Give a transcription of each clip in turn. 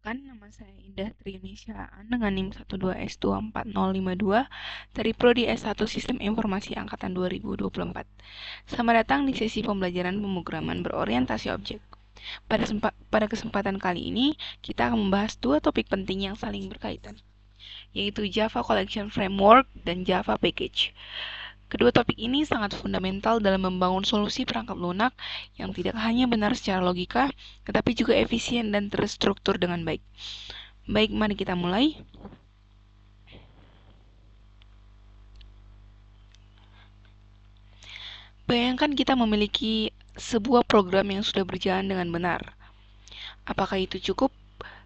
Perkenalkan, nama saya Indah Triunishaan dengan NIM 12S24052 dari Prodi S1 Sistem Informasi Angkatan 2024. Selamat datang di sesi pembelajaran pemrograman berorientasi objek. Pada kesempatan kali ini, kita akan membahas dua topik penting yang saling berkaitan, yaitu Java Collection Framework dan Java Package. Kedua topik ini sangat fundamental dalam membangun solusi perangkat lunak yang tidak hanya benar secara logika, tetapi juga efisien dan terstruktur dengan baik. Baik, mari kita mulai. Bayangkan kita memiliki sebuah program yang sudah berjalan dengan benar. Apakah itu cukup?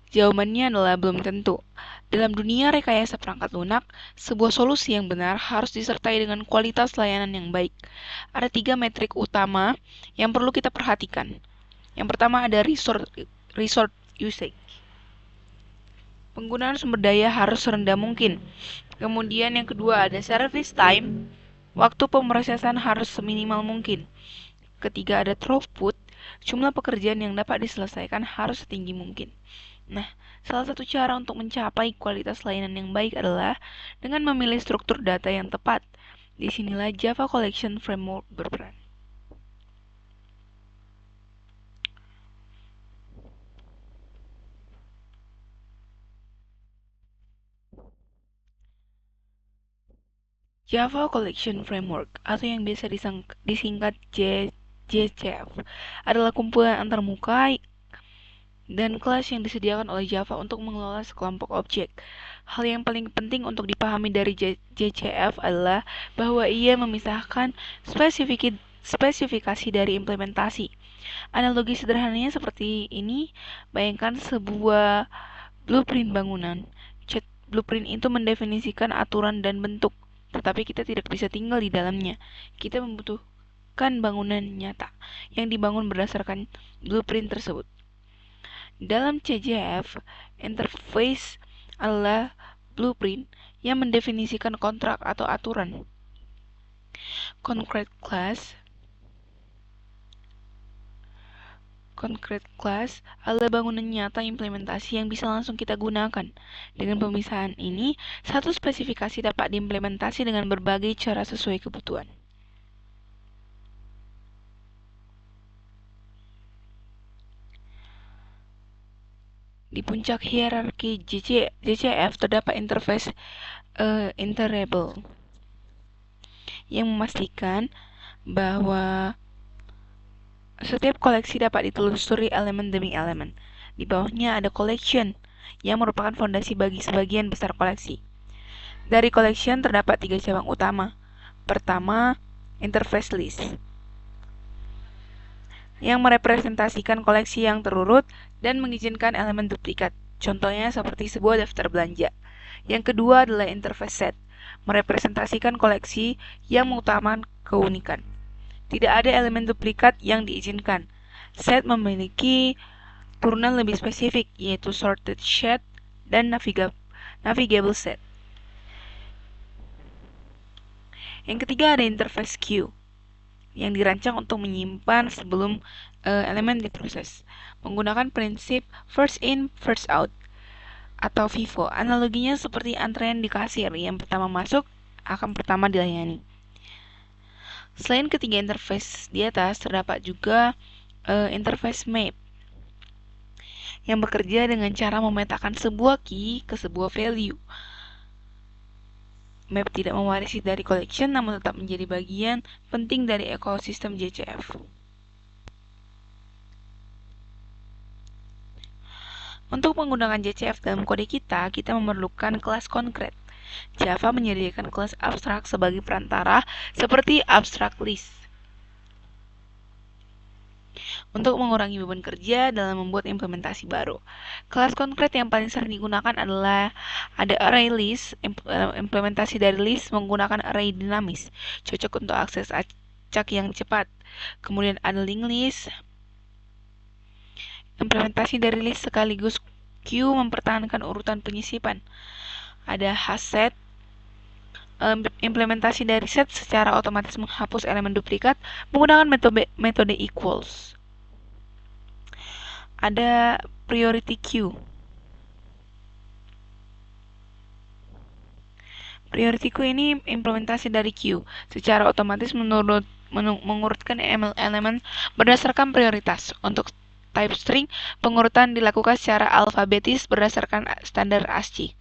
Jawabannya adalah belum tentu. Dalam dunia rekayasa perangkat lunak, sebuah solusi yang benar harus disertai dengan kualitas layanan yang baik. Ada 3 metrik utama yang perlu kita perhatikan. Yang pertama ada resource usage. Penggunaan sumber daya harus serendah mungkin. Kemudian yang kedua ada service time. Waktu pemrosesan harus seminimal mungkin. Ketiga ada throughput. Jumlah pekerjaan yang dapat diselesaikan harus setinggi mungkin. Nah, salah satu cara untuk mencapai kualitas layanan yang baik adalah dengan memilih struktur data yang tepat. Disinilah Java Collection Framework berperan. Java Collection Framework, atau yang biasa disingkat JCF, adalah kumpulan antarmuka dan kelas yang disediakan oleh Java untuk mengelola sekelompok objek. Hal yang paling penting untuk dipahami dari JCF adalah bahwa ia memisahkan spesifikasi dari implementasi. Analogi sederhananya seperti ini, bayangkan sebuah blueprint bangunan. Blueprint itu mendefinisikan aturan dan bentuk, tetapi kita tidak bisa tinggal di dalamnya. Kita membutuhkan bangunan nyata yang dibangun berdasarkan blueprint tersebut. Dalam CJF, interface adalah blueprint yang mendefinisikan kontrak atau aturan. Concrete class adalah bangunan nyata implementasi yang bisa langsung kita gunakan. Dengan pemisahan ini, satu spesifikasi dapat diimplementasi dengan berbagai cara sesuai kebutuhan. Di puncak hierarki JCF terdapat interface iterable yang memastikan bahwa setiap koleksi dapat ditelusuri elemen demi elemen. Di bawahnya ada collection, yang merupakan fondasi bagi sebagian besar koleksi. Dari collection terdapat 3 cabang utama. Pertama, interface list, yang merepresentasikan koleksi yang terurut dan mengizinkan elemen duplikat. Contohnya seperti sebuah daftar belanja. Yang kedua adalah interface set, merepresentasikan koleksi yang mengutamakan keunikan. Tidak ada elemen duplikat yang diizinkan. Set memiliki turunan lebih spesifik, yaitu sorted set dan navigable set. Yang ketiga ada interface queue, yang dirancang untuk menyimpan sebelum elemen diproses, menggunakan prinsip first in, first out, atau FIFO. Analoginya seperti antrean di kasir, yang pertama masuk akan pertama dilayani. Selain ketiga interface di atas, terdapat juga interface map yang bekerja dengan cara memetakan sebuah key ke sebuah value. Map tidak mewarisi dari collection, namun tetap menjadi bagian penting dari ekosistem JCF. Untuk menggunakan JCF dalam kode kita memerlukan kelas konkret. Java menyediakan kelas abstrak sebagai perantara seperti abstract list untuk mengurangi beban kerja dalam membuat implementasi baru. Kelas konkret yang paling sering digunakan adalah ada array list. Implementasi dari list menggunakan array dinamis, cocok untuk akses acak yang cepat. Kemudian ada linked list. Implementasi dari list sekaligus queue mempertahankan urutan penyisipan. Ada hash set. Implementasi dari set secara otomatis menghapus elemen duplikat menggunakan metode equals. Ada priority queue. Priority queue ini implementasi dari queue, secara otomatis mengurutkan elemen berdasarkan prioritas. Untuk type string, pengurutan dilakukan secara alfabetis berdasarkan standar ASCII.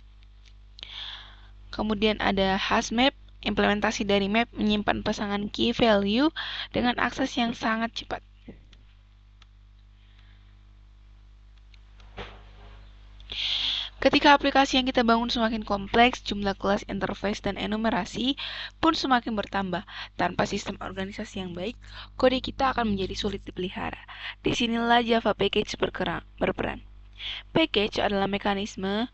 Kemudian ada hash map, implementasi dari map menyimpan pasangan key value dengan akses yang sangat cepat. Ketika aplikasi yang kita bangun semakin kompleks, jumlah kelas, interface, dan enumerasi pun semakin bertambah. Tanpa sistem organisasi yang baik, kode kita akan menjadi sulit dipelihara. Disinilah Java Package berperan. Package adalah mekanisme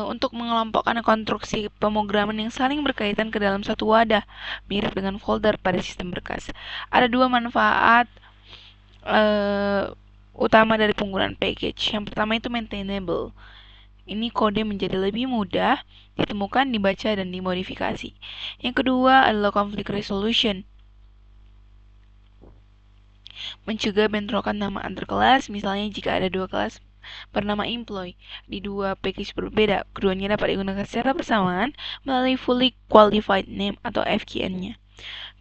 untuk mengelompokkan konstruksi pemrograman yang saling berkaitan ke dalam satu wadah, mirip dengan folder pada sistem berkas. Ada dua manfaat utama dari penggunaan package. Yang pertama itu maintainable. Ini kode menjadi lebih mudah ditemukan, dibaca, dan dimodifikasi. Yang kedua adalah conflict resolution. Mencegah bentrokan nama antar kelas, misalnya jika ada dua kelas bernama employee di dua package berbeda, keduanya dapat digunakan secara bersamaan melalui fully qualified name atau FQN-nya.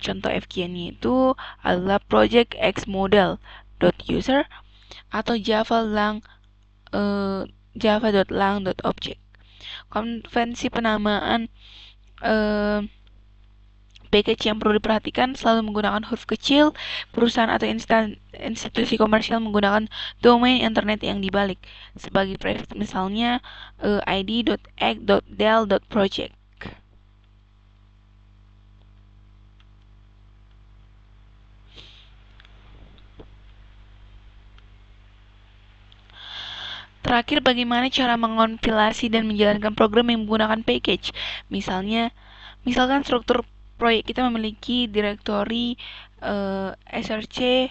Contoh FQN-nya itu adalah project X model.user atau java.lang.object. Konvensi penamaan package yang perlu diperhatikan selalu menggunakan huruf kecil. Perusahaan atau institusi komersial menggunakan domain internet yang dibalik sebagai private, misalnya id.ag.del.project. Terakhir, bagaimana cara mengompilasi dan menjalankan program yang menggunakan package? Misalkan struktur proyek kita memiliki direktori src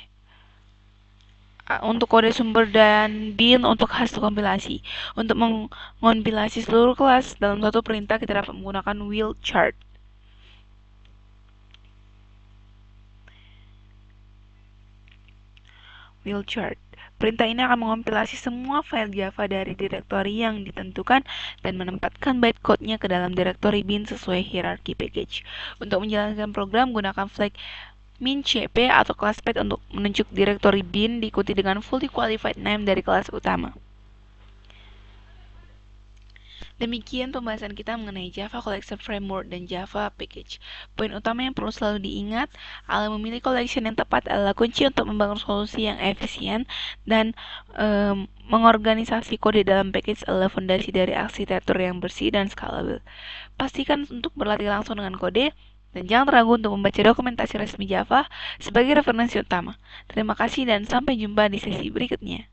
untuk kode sumber dan bin untuk hasil kompilasi. Untuk mengompilasi seluruh kelas dalam satu perintah, kita dapat menggunakan wheel chart. Perintah ini akan mengompilasi semua file Java dari direktori yang ditentukan dan menempatkan bytecode-nya ke dalam direktori bin sesuai hierarki package. Untuk menjalankan program, gunakan flag min-cp atau class-path untuk menunjuk direktori bin diikuti dengan fully qualified name dari kelas utama. Demikian pembahasan kita mengenai Java Collection Framework dan Java Package. Poin utama yang perlu selalu diingat adalah memilih collection yang tepat adalah kunci untuk membangun solusi yang efisien, dan mengorganisasi kode dalam package adalah fondasi dari arsitektur yang bersih dan scalable. Pastikan untuk berlatih langsung dengan kode, dan jangan ragu untuk membaca dokumentasi resmi Java sebagai referensi utama. Terima kasih dan sampai jumpa di sesi berikutnya.